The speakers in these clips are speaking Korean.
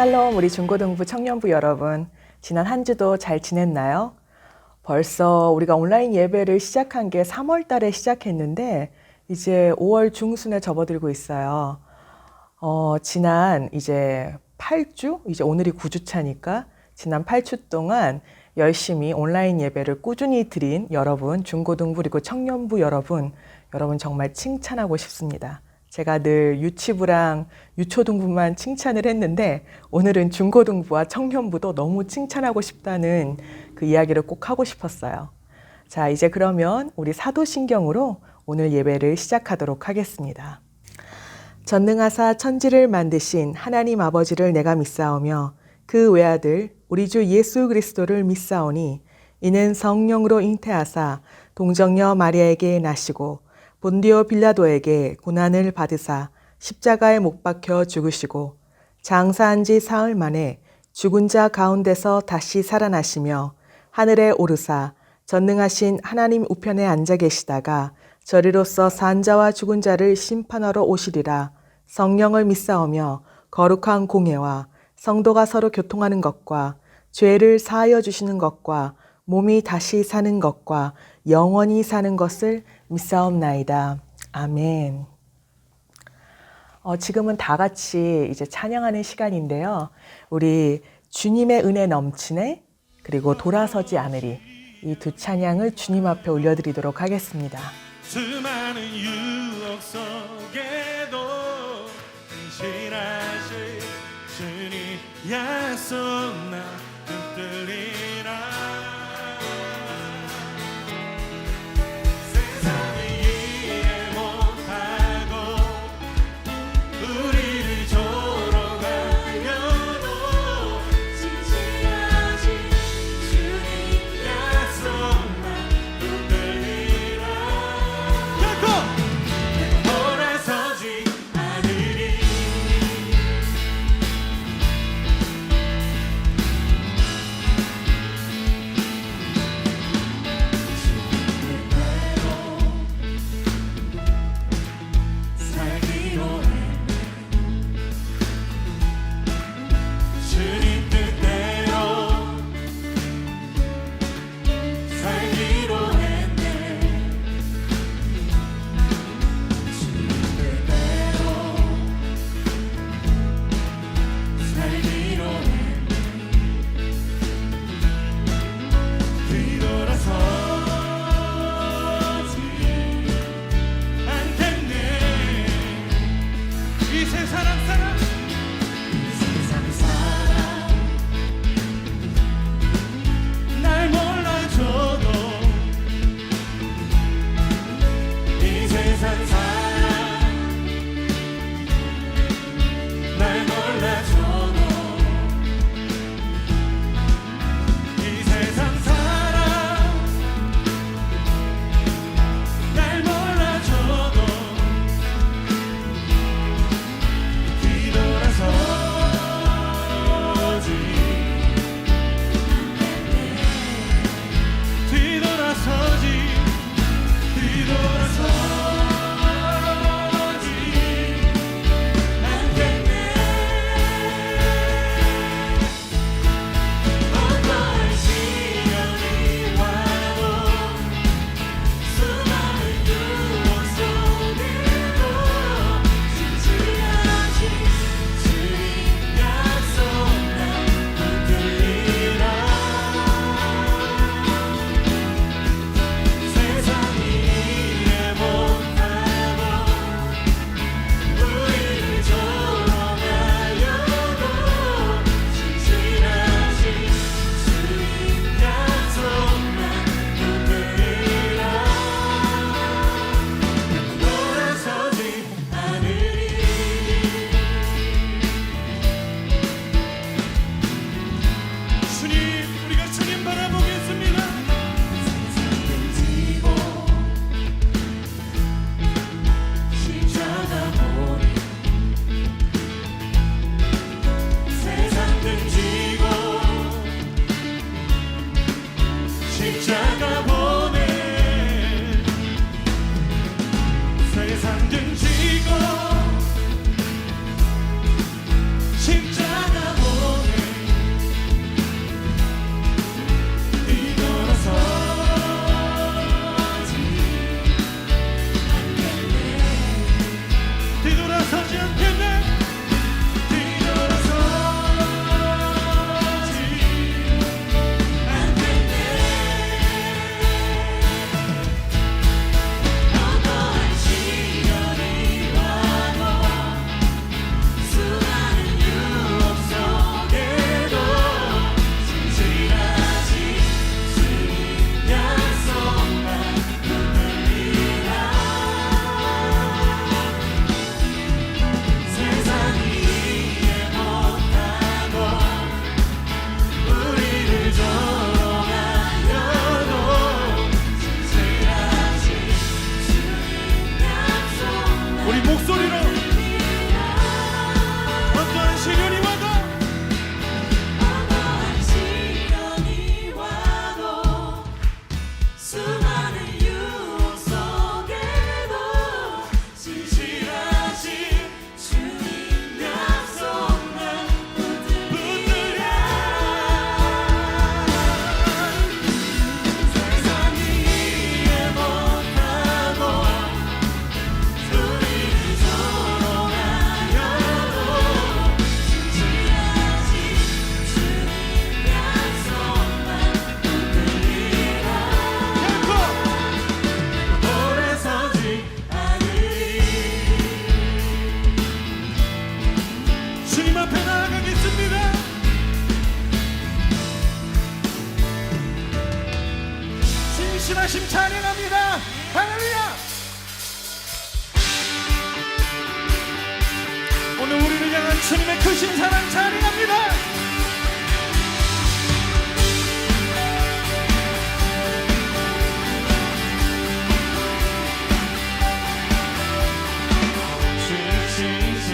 샬롬, 우리 중고등부 청년부 여러분, 지난 한 주도 잘 지냈나요? 벌써 우리가 온라인 예배를 시작한 게 3월 달에 시작했는데 이제 5월 중순에 접어들고 있어요. 지난 이제 8주, 이제 오늘이 9주 차니까 지난 8주 동안 열심히 온라인 예배를 꾸준히 드린 여러분, 중고등부 그리고 청년부 여러분 정말 칭찬하고 싶습니다. 제가 늘 유치부랑 유초등부만 칭찬을 했는데 오늘은 중고등부와 청년부도 너무 칭찬하고 싶다는 그 이야기를 꼭 하고 싶었어요. 자, 이제 그러면 우리 사도신경으로 오늘 예배를 시작하도록 하겠습니다. 전능하사 천지를 만드신 하나님 아버지를 내가 믿사오며 그 외아들 우리 주 예수 그리스도를 믿사오니 이는 성령으로 잉태하사 동정녀 마리아에게 나시고 본디오 빌라도에게 고난을 받으사 십자가에 못 박혀 죽으시고 장사한 지 사흘 만에 죽은 자 가운데서 다시 살아나시며 하늘에 오르사 전능하신 하나님 우편에 앉아 계시다가 저리로서 산 자와 죽은 자를 심판하러 오시리라. 성령을 믿사오며 거룩한 공예와 성도가 서로 교통하는 것과 죄를 사하여 주시는 것과 몸이 다시 사는 것과 영원히 사는 것을 믿사옵나이다. 아멘. 지금은 다 같이 이제 찬양하는 시간인데요. 우리 주님의 은혜 넘치네 그리고 돌아서지 않으리 이 두 찬양을 주님 앞에 올려드리도록 하겠습니다. 수많은 유혹 속에도 신실하신 주님 약속 나 붙들리라. 세상이 이해 못하고 우리를 조롱하려도 진실하신 주님 약속 나 붙들리라. 결코 돌아서지 않으리. 살기로 했네. 주님 뜻대로 살기로 했네. 주님 뜻대로 살기로 했네. 뒤돌아서지 않겠네. 이 세상 사람 날 몰라줘도 이 세상 사람 날 몰라줘도 이 세상 사람 날 몰라줘도 세상이 이해 못 전진하심 찬양합니다. 할렐루야. 오늘 우리를 향한 주님의 크신 사랑 찬양합니다.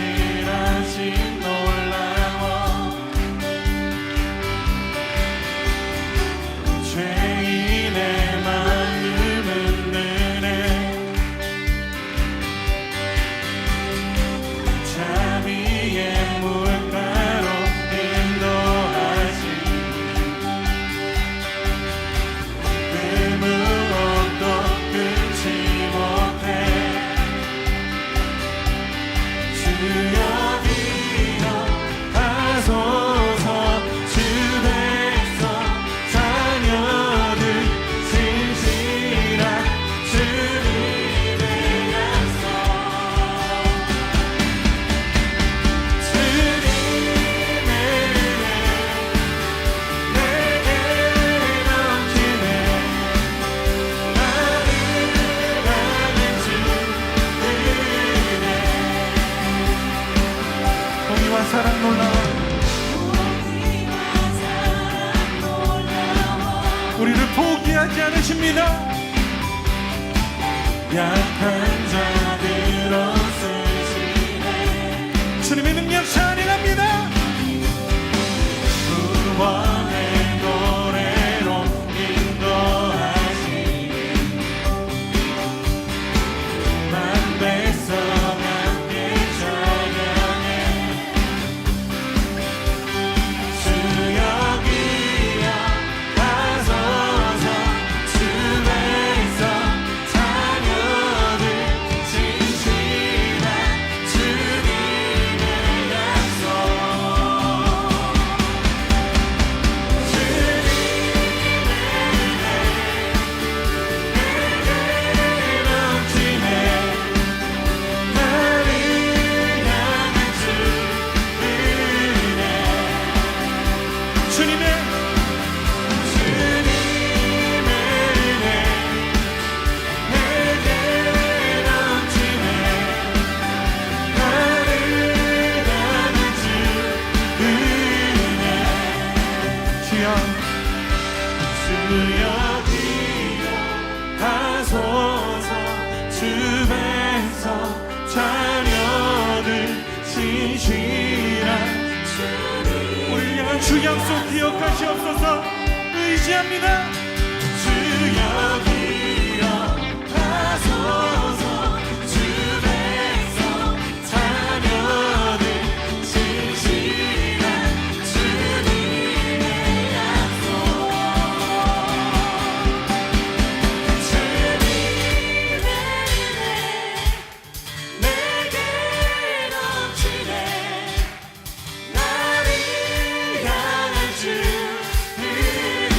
진실하신 놀라워 죄인의 마음은 은혜 자비의 물가로 인도하시 그 무엇도 끊지 못해 주여 기여 하소서 주 백성 자녀들 진실한 주님의 약속 주님의 은혜 내게 넘치네 나를 향한 주 은혜 공의와 사랑 놀라워 우리를 포기하지 않으십니다. 약한 자들 없으시네 주님의 능력 찬양합니다. 구원의 노래로 인도하시니 만 백성 함께 찬양해 주여 기여 하소서 주 백성 자녀들 진실한 주님의 약속 주님의 은혜 내게 넘치네 나를 향한 주 은혜 주여 주여 기여 하소서 주 백성 자녀들 진실한 우리를 향한 주 약속 기억하시옵소서 의지합니다. 주여 기여 하소서 주 백성 자녀들 진실한 주님의 약속 주님의 은혜 내게 넘치네 나를 향한 주 은혜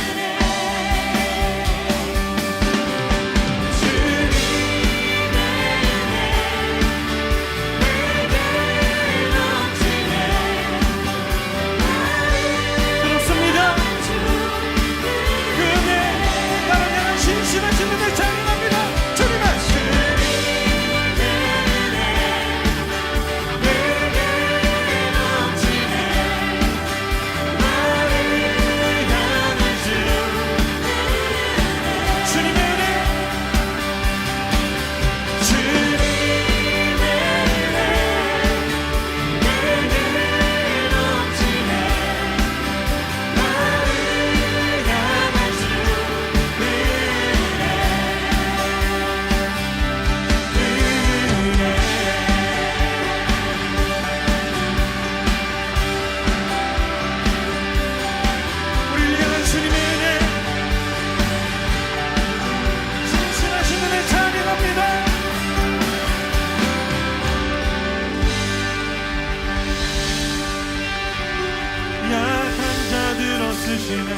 쓰시네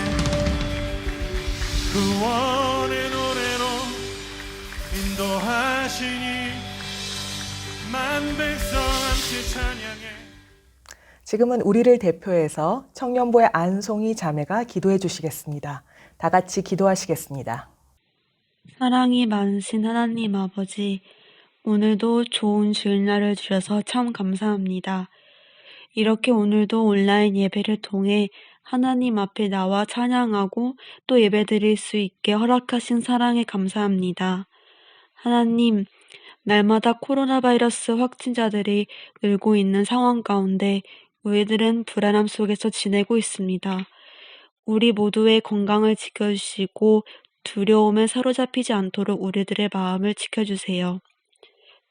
구원의 노래로 인도하시니 만 백성 함께 찬양해. 지금은 우리를 대표해서 청년부의 안송이 자매가 기도해 주시겠습니다. 다 같이 기도하시겠습니다. 사랑이 많으신 하나님 아버지, 오늘도 좋은 주일날을 주셔서 참 감사합니다. 이렇게 오늘도 온라인 예배를 통해 하나님 앞에 나와 찬양하고 또 예배드릴 수 있게 허락하신 사랑에 감사합니다. 하나님, 날마다 코로나 바이러스 확진자들이 늘고 있는 상황 가운데 우리들은 불안함 속에서 지내고 있습니다. 우리 모두의 건강을 지켜주시고 두려움에 사로잡히지 않도록 우리들의 마음을 지켜주세요.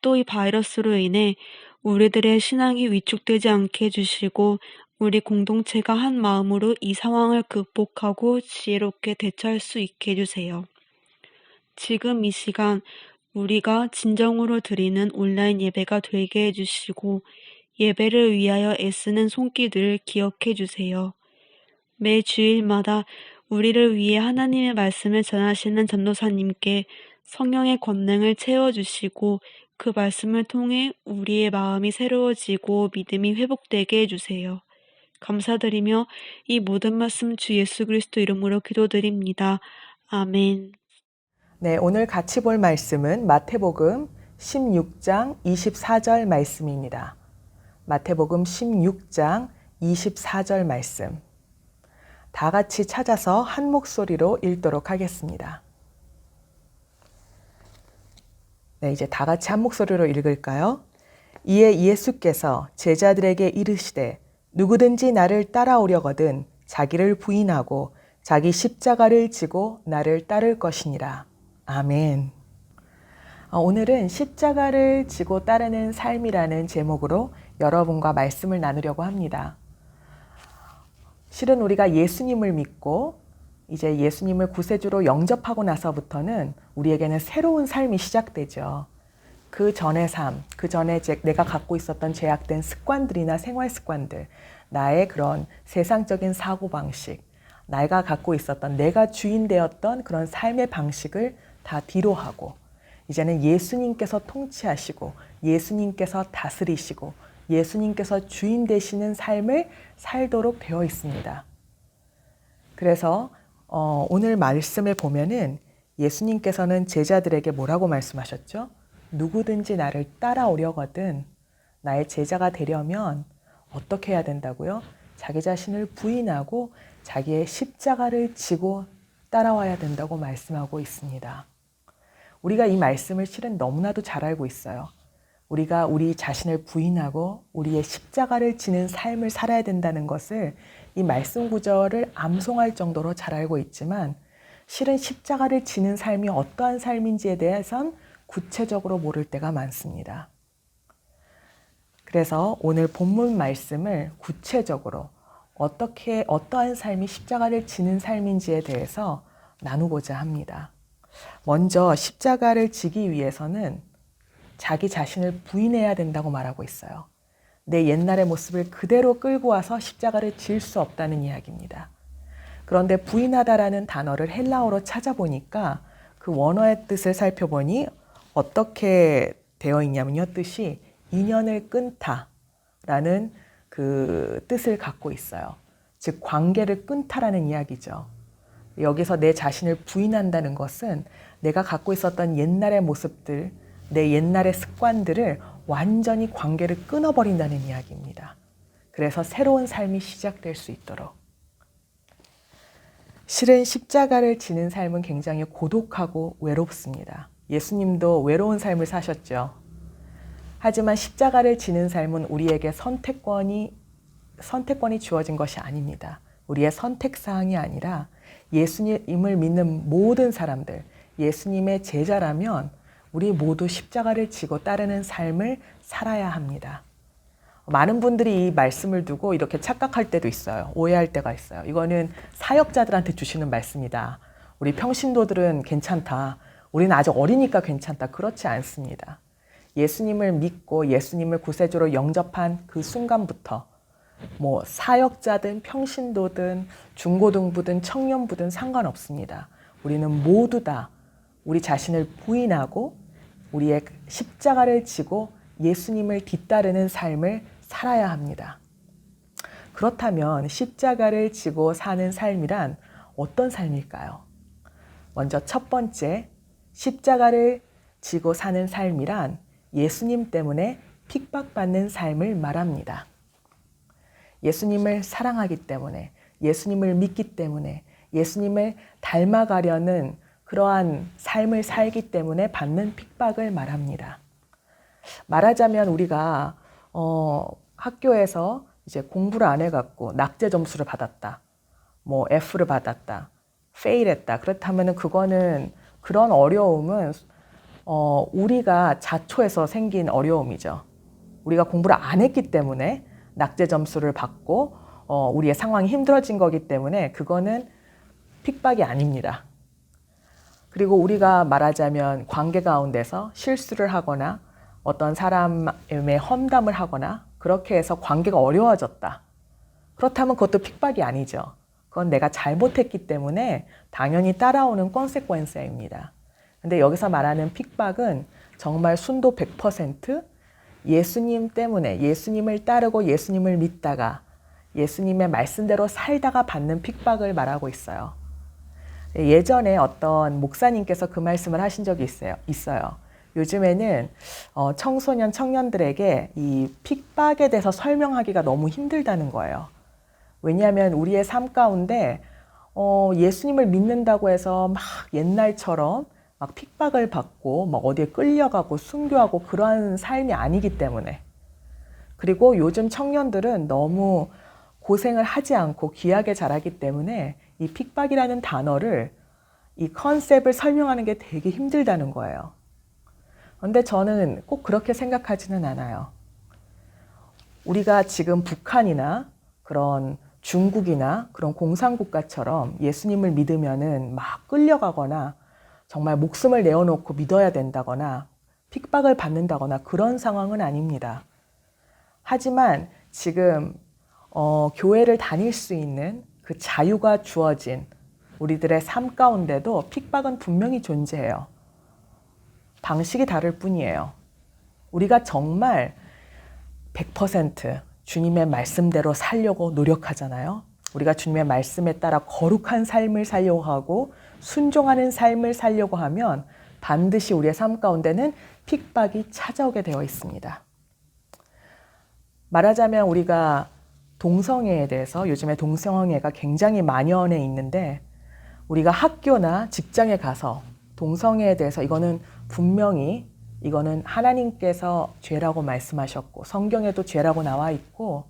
또 이 바이러스로 인해 우리들의 신앙이 위축되지 않게 해주시고 우리 공동체가 한 마음으로 이 상황을 극복하고 지혜롭게 대처할 수 있게 해주세요. 지금 이 시간 우리가 진정으로 드리는 온라인 예배가 되게 해주시고 예배를 위하여 애쓰는 손길들을 기억해 주세요. 매 주일마다 우리를 위해 하나님의 말씀을 전하시는 전도사님께 성령의 권능을 채워주시고 그 말씀을 통해 우리의 마음이 새로워지고 믿음이 회복되게 해주세요. 감사드리며 이 모든 말씀 주 예수 그리스도 이름으로 기도드립니다. 아멘. 네, 오늘 같이 볼 말씀은 마태복음 16장 24절 말씀입니다. 마태복음 16장 24절 말씀. 다 같이 찾아서 한 목소리로 읽도록 하겠습니다. 네, 이제 다 같이 한 목소리로 읽을까요? 이에 예수께서 제자들에게 이르시되 누구든지 나를 따라오려거든 자기를 부인하고 자기 십자가를 지고 나를 따를 것이니라. 아멘. 오늘은 십자가를 지고 따르는 삶이라는 제목으로 여러분과 말씀을 나누려고 합니다. 실은 우리가 예수님을 믿고 이제 예수님을 구세주로 영접하고 나서부터는 우리에게는 새로운 삶이 시작되죠. 그 전의 삶, 그 전에 내가 갖고 있었던 죄악된 습관들이나 생활 습관들, 나의 그런 세상적인 사고방식, 내가 갖고 있었던 내가 주인 되었던 그런 삶의 방식을 다 뒤로 하고 이제는 예수님께서 통치하시고 예수님께서 다스리시고 예수님께서 주인 되시는 삶을 살도록 되어 있습니다. 그래서 오늘 말씀을 보면은 예수님께서는 제자들에게 뭐라고 말씀하셨죠? 누구든지 나를 따라오려거든 나의 제자가 되려면 어떻게 해야 된다고요? 자기 자신을 부인하고 자기의 십자가를 지고 따라와야 된다고 말씀하고 있습니다. 우리가 이 말씀을 실은 너무나도 잘 알고 있어요. 우리가 우리 자신을 부인하고 우리의 십자가를 지는 삶을 살아야 된다는 것을 이 말씀 구절을 암송할 정도로 잘 알고 있지만 실은 십자가를 지는 삶이 어떠한 삶인지에 대해선 구체적으로 모를 때가 많습니다. 그래서 오늘 본문 말씀을 구체적으로 어떠한 삶이 십자가를 지는 삶인지에 대해서 나누고자 합니다. 먼저 십자가를 지기 위해서는 자기 자신을 부인해야 된다고 말하고 있어요. 내 옛날의 모습을 그대로 끌고 와서 십자가를 질 수 없다는 이야기입니다. 그런데 부인하다라는 단어를 헬라어로 찾아보니까 그 원어의 뜻을 살펴보니 어떻게 되어 있냐면요. 뜻이 인연을 끊다라는 그 뜻을 갖고 있어요. 즉 관계를 끊다라는 이야기죠. 여기서 내 자신을 부인한다는 것은 내가 갖고 있었던 옛날의 모습들, 내 옛날의 습관들을 완전히 관계를 끊어버린다는 이야기입니다. 그래서 새로운 삶이 시작될 수 있도록. 실은 십자가를 지는 삶은 굉장히 고독하고 외롭습니다. 예수님도 외로운 삶을 사셨죠. 하지만 십자가를 지는 삶은 우리에게 선택권이 주어진 것이 아닙니다. 우리의 선택사항이 아니라 예수님을 믿는 모든 사람들, 예수님의 제자라면 우리 모두 십자가를 지고 따르는 삶을 살아야 합니다. 많은 분들이 이 말씀을 두고 이렇게 착각할 때도 있어요. 오해할 때가 있어요. 이거는 사역자들한테 주시는 말씀이다. 우리 평신도들은 괜찮다. 우리는 아직 어리니까 괜찮다. 그렇지 않습니다. 예수님을 믿고 예수님을 구세주로 영접한 그 순간부터 사역자든 평신도든 중고등부든 청년부든 상관없습니다. 우리는 모두 다 우리 자신을 부인하고 우리의 십자가를 지고 예수님을 뒤따르는 삶을 살아야 합니다. 그렇다면 십자가를 지고 사는 삶이란 어떤 삶일까요? 먼저 첫 번째, 십자가를 지고 사는 삶이란 예수님 때문에 핍박받는 삶을 말합니다. 예수님을 사랑하기 때문에, 예수님을 믿기 때문에, 예수님을 닮아가려는 그러한 삶을 살기 때문에 받는 핍박을 말합니다. 말하자면 우리가 학교에서 이제 공부를 안 해갖고 낙제 점수를 받았다, 뭐 F를 받았다, fail했다. 그렇다면은 그거는 그런 어려움은 우리가 자초해서 생긴 어려움이죠. 우리가 공부를 안 했기 때문에 낙제 점수를 받고 우리의 상황이 힘들어진 거기 때문에 그거는 핍박이 아닙니다. 그리고 우리가 말하자면 관계 가운데서 실수를 하거나 어떤 사람의 험담을 하거나 그렇게 해서 관계가 어려워졌다. 그렇다면 그것도 핍박이 아니죠. 그건 내가 잘못했기 때문에 당연히 따라오는 콘세퀀스입니다. 근데 여기서 말하는 핍박은 정말 순도 100% 예수님 때문에, 예수님을 따르고 예수님을 믿다가 예수님의 말씀대로 살다가 받는 핍박을 말하고 있어요. 예전에 어떤 목사님께서 그 말씀을 하신 적이 있어요. 요즘에는 청소년, 청년들에게 이 핍박에 대해서 설명하기가 너무 힘들다는 거예요. 왜냐하면 우리의 삶 가운데 예수님을 믿는다고 해서 막 옛날처럼 막 핍박을 받고 막 어디에 끌려가고 순교하고 그러한 삶이 아니기 때문에, 그리고 요즘 청년들은 너무 고생을 하지 않고 귀하게 자라기 때문에 이 핍박이라는 단어를, 이 컨셉을 설명하는 게 되게 힘들다는 거예요. 그런데 저는 꼭 그렇게 생각하지는 않아요. 우리가 지금 북한이나 그런 중국이나 그런 공산국가처럼 예수님을 믿으면은 막 끌려가거나 정말 목숨을 내어놓고 믿어야 된다거나 핍박을 받는다거나 그런 상황은 아닙니다. 하지만 지금 교회를 다닐 수 있는 그 자유가 주어진 우리들의 삶 가운데도 핍박은 분명히 존재해요. 방식이 다를 뿐이에요. 우리가 정말 100% 주님의 말씀대로 살려고 노력하잖아요. 우리가 주님의 말씀에 따라 거룩한 삶을 살려고 하고 순종하는 삶을 살려고 하면 반드시 우리의 삶 가운데는 핍박이 찾아오게 되어 있습니다. 말하자면 우리가 동성애에 대해서, 요즘에 동성애가 굉장히 만연해 있는데, 우리가 학교나 직장에 가서 동성애에 대해서 이거는 분명히 이거는 하나님께서 죄라고 말씀하셨고 성경에도 죄라고 나와 있고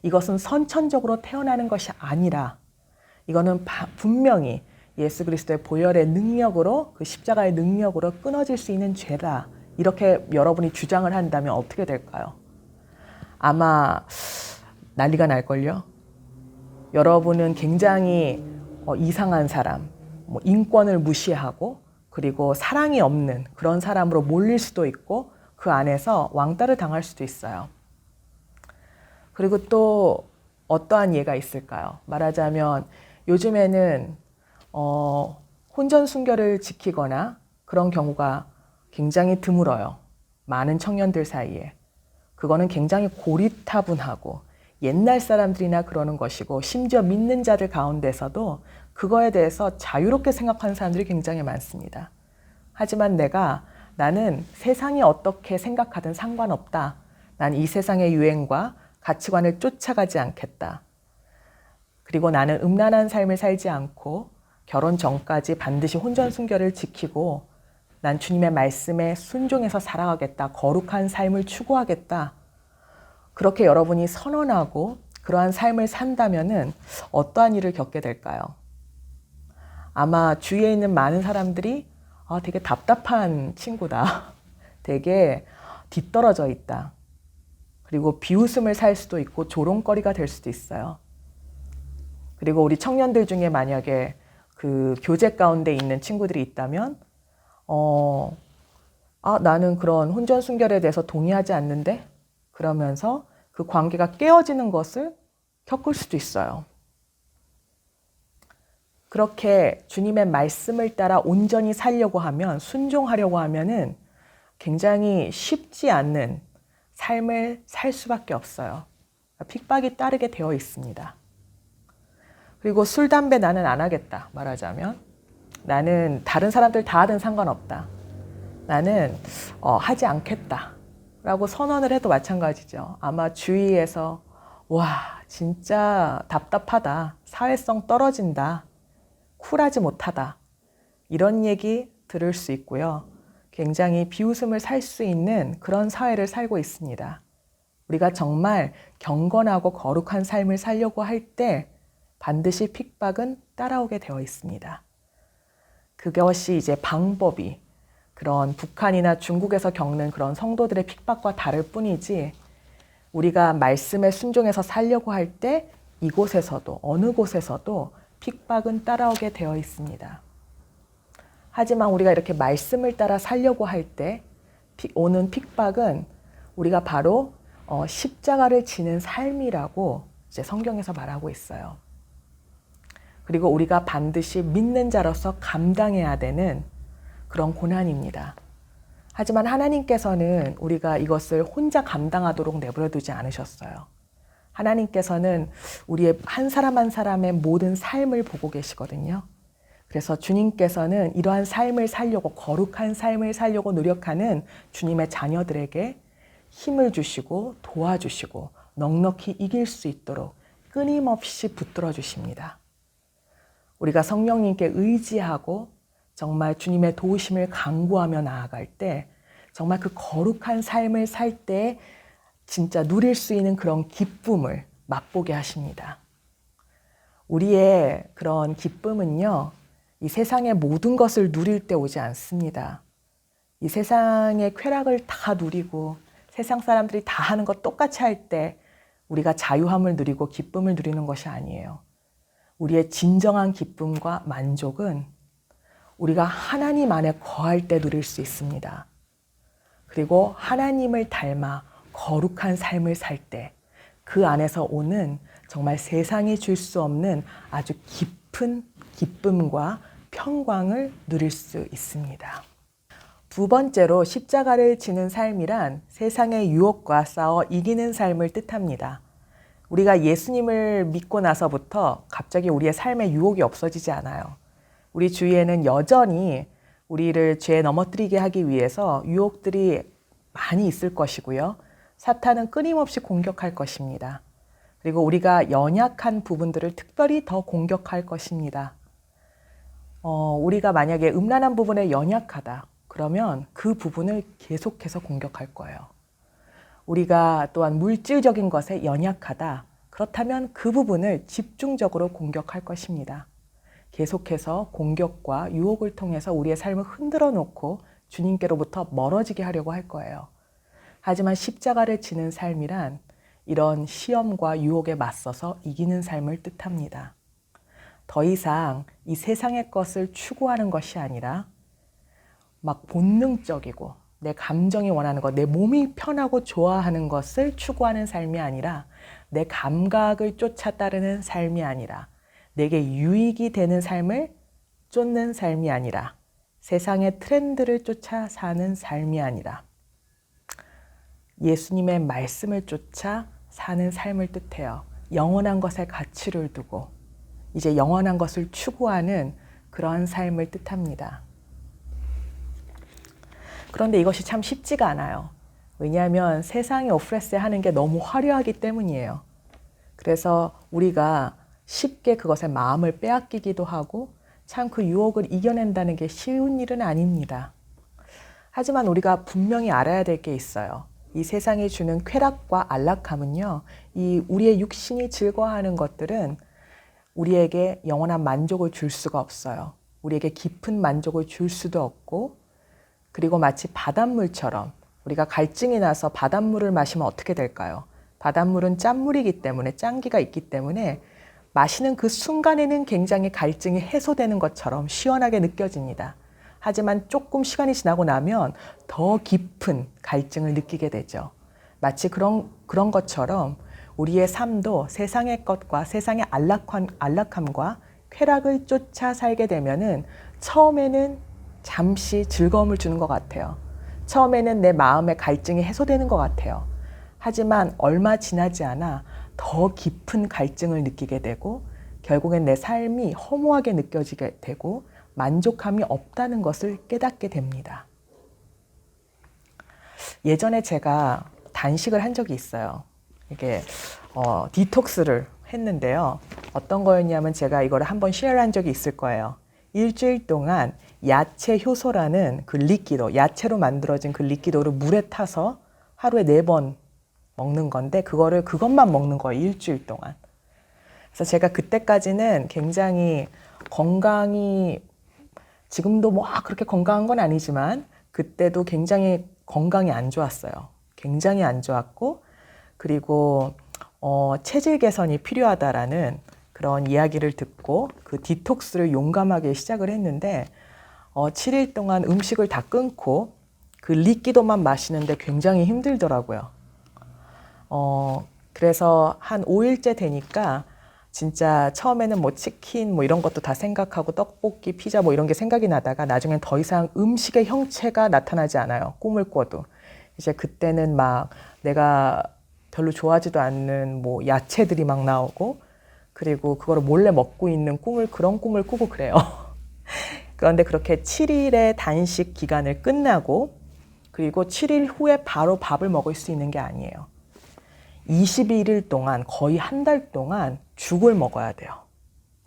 이것은 선천적으로 태어나는 것이 아니라 이거는 분명히 예수 그리스도의 보혈의 능력으로, 그 십자가의 능력으로 끊어질 수 있는 죄다. 이렇게 여러분이 주장을 한다면 어떻게 될까요? 아마 난리가 날걸요. 여러분은 굉장히 이상한 사람, 인권을 무시하고 그리고 사랑이 없는 그런 사람으로 몰릴 수도 있고 그 안에서 왕따를 당할 수도 있어요. 그리고 또 어떠한 예가 있을까요? 말하자면 요즘에는 혼전순결을 지키거나 그런 경우가 굉장히 드물어요. 많은 청년들 사이에. 그거는 굉장히 고리타분하고 옛날 사람들이나 그러는 것이고 심지어 믿는 자들 가운데서도 그거에 대해서 자유롭게 생각하는 사람들이 굉장히 많습니다. 하지만 나는 세상이 어떻게 생각하든 상관없다. 난 이 세상의 유행과 가치관을 쫓아가지 않겠다. 그리고 나는 음란한 삶을 살지 않고 결혼 전까지 반드시 혼전순결을 지키고 난 주님의 말씀에 순종해서 살아가겠다. 거룩한 삶을 추구하겠다. 그렇게 여러분이 선언하고 그러한 삶을 산다면은 어떠한 일을 겪게 될까요? 아마 주위에 있는 많은 사람들이 되게 답답한 친구다. 되게 뒤떨어져 있다. 그리고 비웃음을 살 수도 있고 조롱거리가 될 수도 있어요. 그리고 우리 청년들 중에 만약에 그 교제 가운데 있는 친구들이 있다면 나는 그런 혼전순결에 대해서 동의하지 않는데? 그러면서 그 관계가 깨어지는 것을 겪을 수도 있어요. 그렇게 주님의 말씀을 따라 온전히 살려고 하면, 순종하려고 하면은 굉장히 쉽지 않는 삶을 살 수밖에 없어요. 핍박이 따르게 되어 있습니다. 그리고 술, 담배 나는 안 하겠다 말하자면 나는 다른 사람들 다 하든 상관없다. 나는 하지 않겠다 라고 선언을 해도 마찬가지죠. 아마 주위에서 와 진짜 답답하다, 사회성 떨어진다, 쿨하지 못하다 이런 얘기 들을 수 있고요. 굉장히 비웃음을 살 수 있는 그런 사회를 살고 있습니다. 우리가 정말 경건하고 거룩한 삶을 살려고 할 때 반드시 핍박은 따라오게 되어 있습니다. 그것이 이제 방법이 그런 북한이나 중국에서 겪는 그런 성도들의 핍박과 다를 뿐이지, 우리가 말씀에 순종해서 살려고 할 때 이곳에서도 어느 곳에서도 핍박은 따라오게 되어 있습니다. 하지만 우리가 이렇게 말씀을 따라 살려고 할 때 오는 핍박은 우리가 바로 십자가를 지는 삶이라고 이제 성경에서 말하고 있어요. 그리고 우리가 반드시 믿는 자로서 감당해야 되는 그런 고난입니다. 하지만 하나님께서는 우리가 이것을 혼자 감당하도록 내버려 두지 않으셨어요. 하나님께서는 우리의 한 사람 한 사람의 모든 삶을 보고 계시거든요. 그래서 주님께서는 이러한 삶을 살려고, 거룩한 삶을 살려고 노력하는 주님의 자녀들에게 힘을 주시고 도와주시고 넉넉히 이길 수 있도록 끊임없이 붙들어 주십니다. 우리가 성령님께 의지하고 정말 주님의 도우심을 간구하며 나아갈 때 정말 그 거룩한 삶을 살 때 진짜 누릴 수 있는 그런 기쁨을 맛보게 하십니다. 우리의 그런 기쁨은요, 이 세상의 모든 것을 누릴 때 오지 않습니다. 이 세상의 쾌락을 다 누리고 세상 사람들이 다 하는 것 똑같이 할 때 우리가 자유함을 누리고 기쁨을 누리는 것이 아니에요. 우리의 진정한 기쁨과 만족은 우리가 하나님 안에 거할 때 누릴 수 있습니다. 그리고 하나님을 닮아 거룩한 삶을 살 때 그 안에서 오는 정말 세상이 줄 수 없는 아주 깊은 기쁨과 평강을 누릴 수 있습니다. 두 번째로 십자가를 지는 삶이란 세상의 유혹과 싸워 이기는 삶을 뜻합니다. 우리가 예수님을 믿고 나서부터 갑자기 우리의 삶에 유혹이 없어지지 않아요. 우리 주위에는 여전히 우리를 죄에 넘어뜨리게 하기 위해서 유혹들이 많이 있을 것이고요. 사탄은 끊임없이 공격할 것입니다. 그리고 우리가 연약한 부분들을 특별히 더 공격할 것입니다. 우리가 만약에 음란한 부분에 연약하다 그러면 그 부분을 계속해서 공격할 거예요. 우리가 또한 물질적인 것에 연약하다 그렇다면 그 부분을 집중적으로 공격할 것입니다. 계속해서 공격과 유혹을 통해서 우리의 삶을 흔들어 놓고 주님께로부터 멀어지게 하려고 할 거예요. 하지만 십자가를 지는 삶이란 이런 시험과 유혹에 맞서서 이기는 삶을 뜻합니다. 더 이상 이 세상의 것을 추구하는 것이 아니라 막 본능적이고 내 감정이 원하는 것, 내 몸이 편하고 좋아하는 것을 추구하는 삶이 아니라 내 감각을 쫓아 따르는 삶이 아니라 내게 유익이 되는 삶을 쫓는 삶이 아니라 세상의 트렌드를 쫓아 사는 삶이 아니라 예수님의 말씀을 쫓아 사는 삶을 뜻해요. 영원한 것에 가치를 두고 이제 영원한 것을 추구하는 그런 삶을 뜻합니다. 그런데 이것이 참 쉽지가 않아요. 왜냐하면 세상이 오프레스 하는 게 너무 화려하기 때문이에요. 그래서 우리가 쉽게 그것에 마음을 빼앗기기도 하고 참 그 유혹을 이겨낸다는 게 쉬운 일은 아닙니다. 하지만 우리가 분명히 알아야 될 게 있어요. 이 세상이 주는 쾌락과 안락함은요, 이 우리의 육신이 즐거워하는 것들은 우리에게 영원한 만족을 줄 수가 없어요. 우리에게 깊은 만족을 줄 수도 없고, 그리고 마치 바닷물처럼 우리가 갈증이 나서 바닷물을 마시면 어떻게 될까요? 바닷물은 짠물이기 때문에, 짠기가 있기 때문에 마시는 그 순간에는 굉장히 갈증이 해소되는 것처럼 시원하게 느껴집니다. 하지만 조금 시간이 지나고 나면 더 깊은 갈증을 느끼게 되죠. 마치 그런 것처럼 우리의 삶도 세상의 것과 세상의 안락함과 쾌락을 쫓아 살게 되면은 처음에는 잠시 즐거움을 주는 것 같아요. 처음에는 내 마음의 갈증이 해소되는 것 같아요. 하지만 얼마 지나지 않아 더 깊은 갈증을 느끼게 되고 결국엔 내 삶이 허무하게 느껴지게 되고 만족함이 없다는 것을 깨닫게 됩니다. 예전에 제가 단식을 한 적이 있어요. 이게 디톡스를 했는데요. 어떤 거였냐면 제가 이거를 한번 쉐어를 한 적이 있을 거예요. 일주일 동안 야채 효소라는 그 리퀴드, 야채로 만들어진 그 리퀴드를 물에 타서 하루에 4번 먹는 건데 그것만 먹는 거예요. 일주일 동안. 그래서 제가 그때까지는 굉장히 건강이 지금도 뭐 그렇게 건강한 건 아니지만 그때도 굉장히 건강이 안 좋았어요. 굉장히 안 좋았고 그리고 체질 개선이 필요하다라는 그런 이야기를 듣고 그 디톡스를 용감하게 시작을 했는데 7일 동안 음식을 다 끊고 그 리퀴드만 마시는데 굉장히 힘들더라고요. 그래서 한 5일째 되니까 진짜 처음에는 뭐 치킨 뭐 이런 것도 다 생각하고 떡볶이, 피자 뭐 이런 게 생각이 나다가 나중엔 더 이상 음식의 형체가 나타나지 않아요. 꿈을 꿔도. 이제 그때는 막 내가 별로 좋아하지도 않는 뭐 야채들이 막 나오고 그리고 그거를 몰래 먹고 있는 그런 꿈을 꾸고 그래요. 그런데 그렇게 7일의 단식 기간을 끝나고 그리고 7일 후에 바로 밥을 먹을 수 있는 게 아니에요. 21일 동안 거의 한 달 동안 죽을 먹어야 돼요.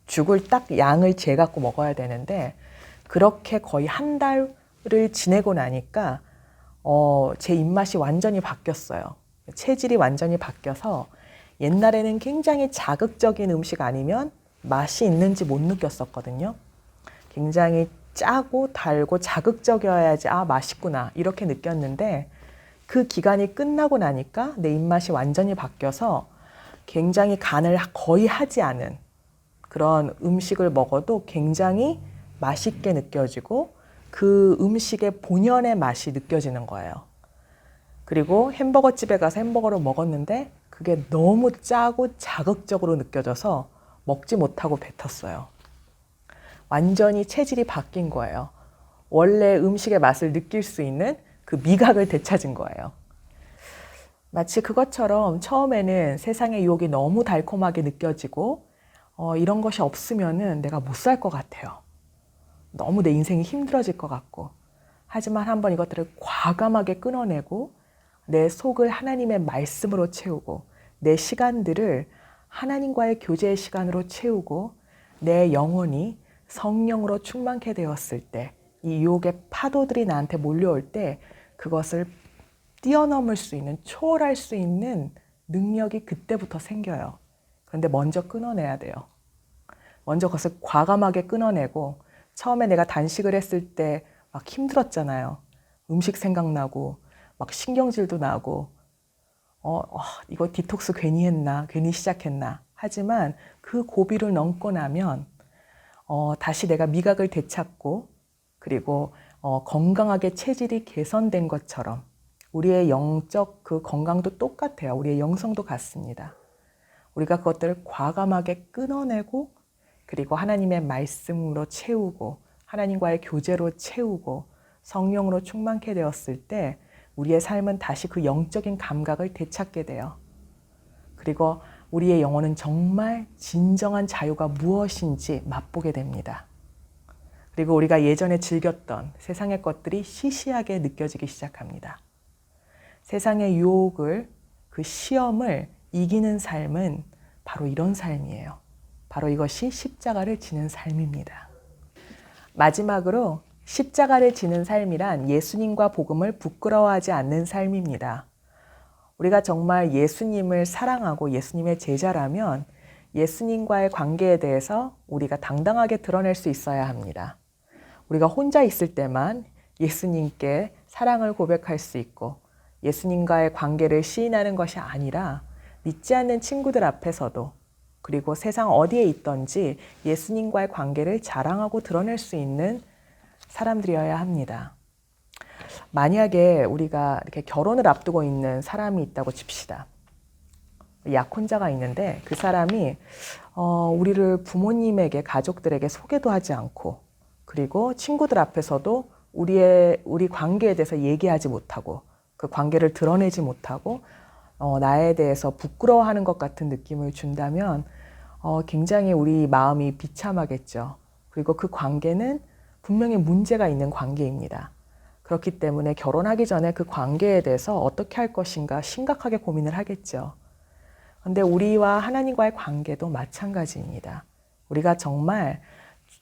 죽을 딱 양을 재갖고 먹어야 되는데 그렇게 거의 한 달을 지내고 나니까 제 입맛이 완전히 바뀌었어요. 체질이 완전히 바뀌어서 옛날에는 굉장히 자극적인 음식 아니면 맛이 있는지 못 느꼈었거든요. 굉장히 짜고 달고 자극적이어야지 맛있구나 이렇게 느꼈는데 그 기간이 끝나고 나니까 내 입맛이 완전히 바뀌어서 굉장히 간을 거의 하지 않은 그런 음식을 먹어도 굉장히 맛있게 느껴지고 그 음식의 본연의 맛이 느껴지는 거예요. 그리고 햄버거 집에 가서 햄버거를 먹었는데 그게 너무 짜고 자극적으로 느껴져서 먹지 못하고 뱉었어요. 완전히 체질이 바뀐 거예요. 원래 음식의 맛을 느낄 수 있는 그 미각을 되찾은 거예요. 마치 그것처럼 처음에는 세상의 유혹이 너무 달콤하게 느껴지고 이런 것이 없으면은 내가 못 살 것 같아요. 너무 내 인생이 힘들어질 것 같고 하지만 한번 이것들을 과감하게 끊어내고 내 속을 하나님의 말씀으로 채우고 내 시간들을 하나님과의 교제의 시간으로 채우고 내 영혼이 성령으로 충만케 되었을 때 이 유혹의 파도들이 나한테 몰려올 때 그것을 뛰어넘을 수 있는, 초월할 수 있는 능력이 그때부터 생겨요. 그런데 먼저 끊어내야 돼요. 먼저 그것을 과감하게 끊어내고 처음에 내가 단식을 했을 때 막 힘들었잖아요. 음식 생각나고 막 신경질도 나고 이거 디톡스 괜히 했나, 괜히 시작했나. 하지만 그 고비를 넘고 나면 다시 내가 미각을 되찾고 그리고 건강하게 체질이 개선된 것처럼 우리의 영적 그 건강도 똑같아요. 우리의 영성도 같습니다. 우리가 그것들을 과감하게 끊어내고 그리고 하나님의 말씀으로 채우고 하나님과의 교제로 채우고 성령으로 충만케 되었을 때 우리의 삶은 다시 그 영적인 감각을 되찾게 돼요. 그리고 우리의 영혼은 정말 진정한 자유가 무엇인지 맛보게 됩니다. 그리고 우리가 예전에 즐겼던 세상의 것들이 시시하게 느껴지기 시작합니다. 세상의 유혹을, 그 시험을 이기는 삶은 바로 이런 삶이에요. 바로 이것이 십자가를 지는 삶입니다. 마지막으로 십자가를 지는 삶이란 예수님과 복음을 부끄러워하지 않는 삶입니다. 우리가 정말 예수님을 사랑하고 예수님의 제자라면 예수님과의 관계에 대해서 우리가 당당하게 드러낼 수 있어야 합니다. 우리가 혼자 있을 때만 예수님께 사랑을 고백할 수 있고 예수님과의 관계를 시인하는 것이 아니라 믿지 않는 친구들 앞에서도 그리고 세상 어디에 있든지 예수님과의 관계를 자랑하고 드러낼 수 있는 사람들이어야 합니다. 만약에 우리가 이렇게 결혼을 앞두고 있는 사람이 있다고 칩시다. 약혼자가 있는데 그 사람이 우리를 부모님에게 가족들에게 소개도 하지 않고 그리고 친구들 앞에서도 우리 관계에 대해서 얘기하지 못하고 그 관계를 드러내지 못하고 나에 대해서 부끄러워하는 것 같은 느낌을 준다면 굉장히 우리 마음이 비참하겠죠. 그리고 그 관계는 분명히 문제가 있는 관계입니다. 그렇기 때문에 결혼하기 전에 그 관계에 대해서 어떻게 할 것인가 심각하게 고민을 하겠죠. 그런데 우리와 하나님과의 관계도 마찬가지입니다. 우리가 정말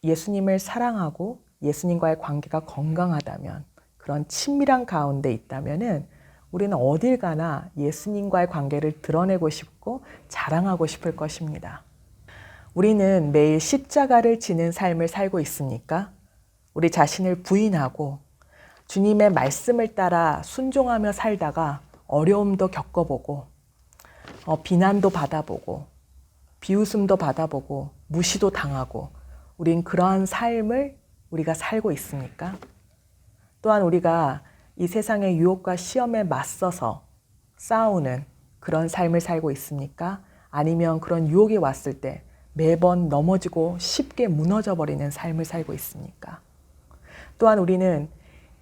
예수님을 사랑하고 예수님과의 관계가 건강하다면, 그런 친밀한 가운데 있다면은 우리는 어딜 가나 예수님과의 관계를 드러내고 싶고 자랑하고 싶을 것입니다. 우리는 매일 십자가를 지는 삶을 살고 있습니까? 우리 자신을 부인하고 주님의 말씀을 따라 순종하며 살다가 어려움도 겪어보고 비난도 받아보고 비웃음도 받아보고 무시도 당하고 우린 그러한 삶을 우리가 살고 있습니까? 또한 우리가 이 세상의 유혹과 시험에 맞서서 싸우는 그런 삶을 살고 있습니까? 아니면 그런 유혹이 왔을 때 매번 넘어지고 쉽게 무너져버리는 삶을 살고 있습니까? 또한 우리는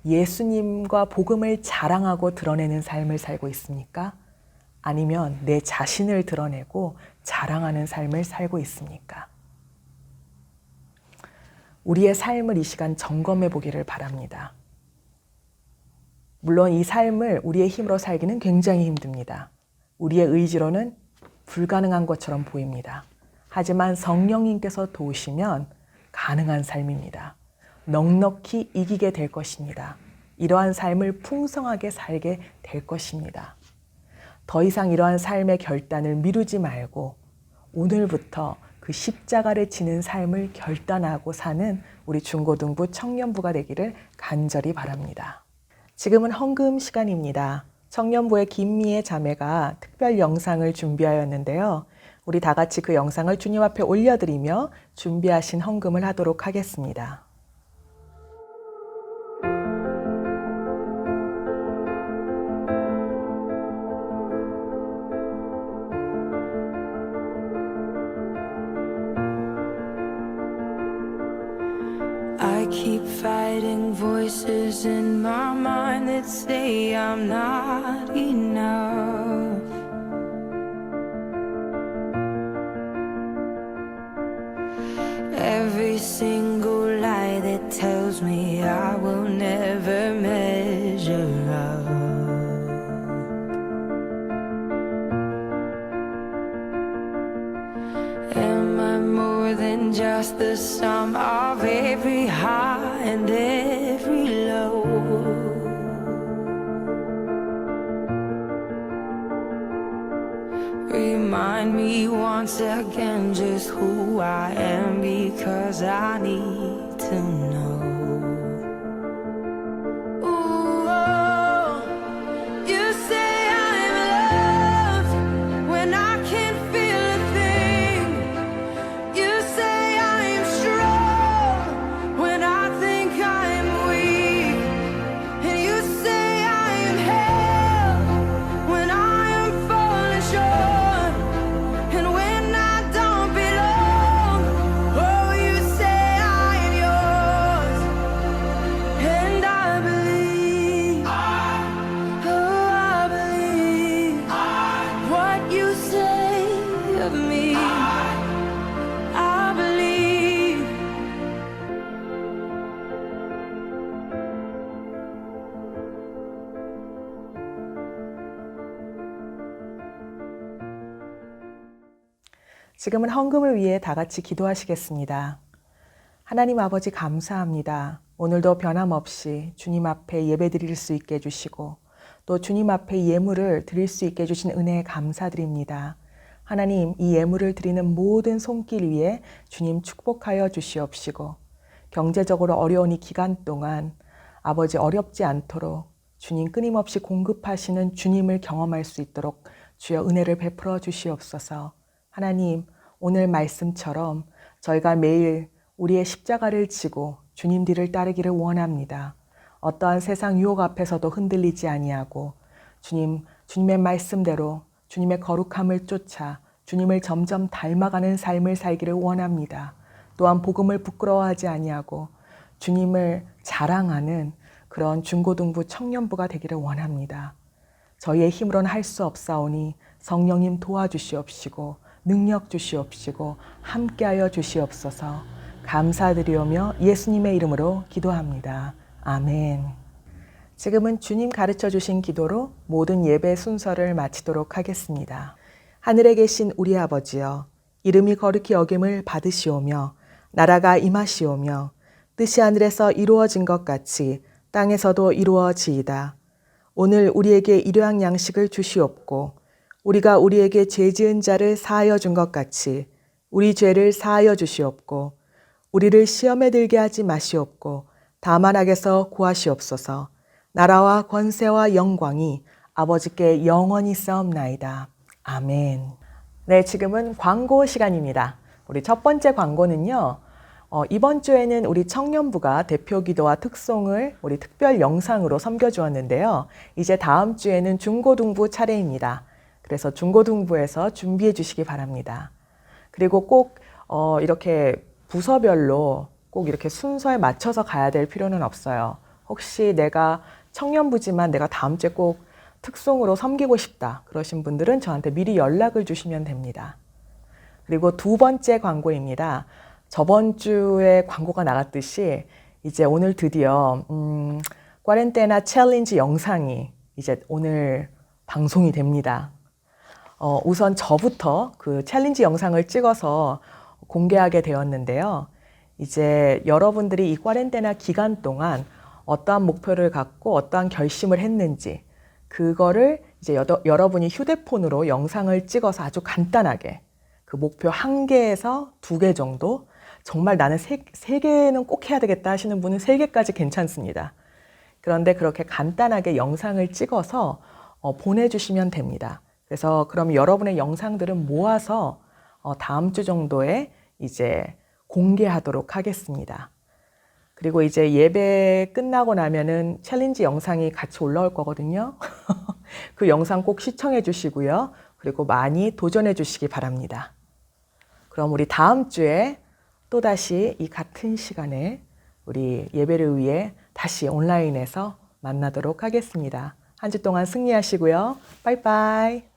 예수님과 복음을 자랑하고 드러내는 삶을 살고 있습니까? 아니면 내 자신을 드러내고 자랑하는 삶을 살고 있습니까? 우리의 삶을 이 시간 점검해 보기를 바랍니다. 물론 이 삶을 우리의 힘으로 살기는 굉장히 힘듭니다. 우리의 의지로는 불가능한 것처럼 보입니다. 하지만 성령님께서 도우시면 가능한 삶입니다. 넉넉히 이기게 될 것입니다. 이러한 삶을 풍성하게 살게 될 것입니다. 더 이상 이러한 삶의 결단을 미루지 말고 오늘부터 그 십자가를 지는 삶을 결단하고 사는 우리 중고등부 청년부가 되기를 간절히 바랍니다. 지금은 헌금 시간입니다. 청년부의 김미애 자매가 특별 영상을 준비하였는데요. 우리 다 같이 그 영상을 주님 앞에 올려드리며 준비하신 헌금을 하도록 하겠습니다. I keep fighting voices in my mind that say I'm not enough. Every single lie that tells me I will never measure up. Am I more than just the sum of every high and every low? Remind me once again just who I am, because I need to know. Ooh, oh, you say I'm loved when I can't feel a thing. You say I'm strong when I think I'm weak. And you say I'm held when I am falling short. And when I don't belong, oh, you say I am yours. And I believe, oh, I believe what you say of me. I believe. 지금은 헌금을 위해 다 같이 기도하시겠습니다. 하나님 아버지 감사합니다. 오늘도 변함없이 주님 앞에 예배 드릴 수 있게 해주시고 또 주님 앞에 예물을 드릴 수 있게 해주신 은혜에 감사드립니다. 하나님, 이 예물을 드리는 모든 손길 위에 주님 축복하여 주시옵시고 경제적으로 어려운 이 기간 동안 아버지 어렵지 않도록 주님 끊임없이 공급하시는 주님을 경험할 수 있도록 주여 은혜를 베풀어 주시옵소서. 하나님, 오늘 말씀처럼 저희가 매일 우리의 십자가를 지고 주님 뒤를 따르기를 원합니다. 어떠한 세상 유혹 앞에서도 흔들리지 아니하고 주님의 말씀대로 주님의 거룩함을 쫓아 주님을 점점 닮아가는 삶을 살기를 원합니다. 또한 복음을 부끄러워하지 아니하고 주님을 자랑하는 그런 중고등부 청년부가 되기를 원합니다. 저희의 힘으로는 할 수 없사오니 성령님 도와주시옵시고 능력 주시옵시고 함께하여 주시옵소서. 감사드리오며 예수님의 이름으로 기도합니다. 아멘. 지금은 주님 가르쳐 주신 기도로 모든 예배 순서를 마치도록 하겠습니다. 하늘에 계신 우리 아버지여, 이름이 거룩히 여김을 받으시오며 나라가 임하시오며 뜻이 하늘에서 이루어진 것 같이 땅에서도 이루어지이다. 오늘 우리에게 일용할 양식을 주시옵고 우리가 우리에게 죄 지은 자를 사하여 준 것 같이 우리 죄를 사하여 주시옵고 우리를 시험에 들게 하지 마시옵고 다만 악에서 구하시옵소서. 나라와 권세와 영광이 아버지께 영원히 있사옵나이다. 아멘. 네, 지금은 광고 시간입니다. 우리 첫 번째 광고는요. 이번 주에는 우리 청년부가 대표 기도와 특송을 우리 특별 영상으로 섬겨주었는데요. 이제 다음 주에는 중고등부 차례입니다. 그래서 중고등부에서 준비해 주시기 바랍니다. 그리고 꼭 이렇게 부서별로 꼭 이렇게 순서에 맞춰서 가야 될 필요는 없어요. 혹시 내가 청년부지만 내가 다음 주에 꼭 특송으로 섬기고 싶다 그러신 분들은 저한테 미리 연락을 주시면 됩니다. 그리고 두 번째 광고입니다. 저번 주에 광고가 나갔듯이 이제 오늘 드디어 꽈렌테나 챌린지 영상이 이제 오늘 방송이 됩니다. 우선 저부터 그 챌린지 영상을 찍어서 공개하게 되었는데요. 이제 여러분들이 이 꽈렌테나 기간 동안 어떠한 목표를 갖고 어떠한 결심을 했는지 그거를 이제 여러분이 휴대폰으로 영상을 찍어서 아주 간단하게 그 목표 1개에서 2개 정도 정말 나는 3개는 꼭 해야 되겠다 하시는 분은 3개까지 괜찮습니다. 그런데 그렇게 간단하게 영상을 찍어서 보내주시면 됩니다. 그래서 그럼 여러분의 영상들은 모아서 다음 주 정도에 이제 공개하도록 하겠습니다. 그리고 이제 예배 끝나고 나면은 챌린지 영상이 같이 올라올 거거든요. 그 영상 꼭 시청해 주시고요. 그리고 많이 도전해 주시기 바랍니다. 그럼 우리 다음 주에 또다시 이 같은 시간에 우리 예배를 위해 다시 온라인에서 만나도록 하겠습니다. 한 주 동안 승리하시고요. 빠이빠이.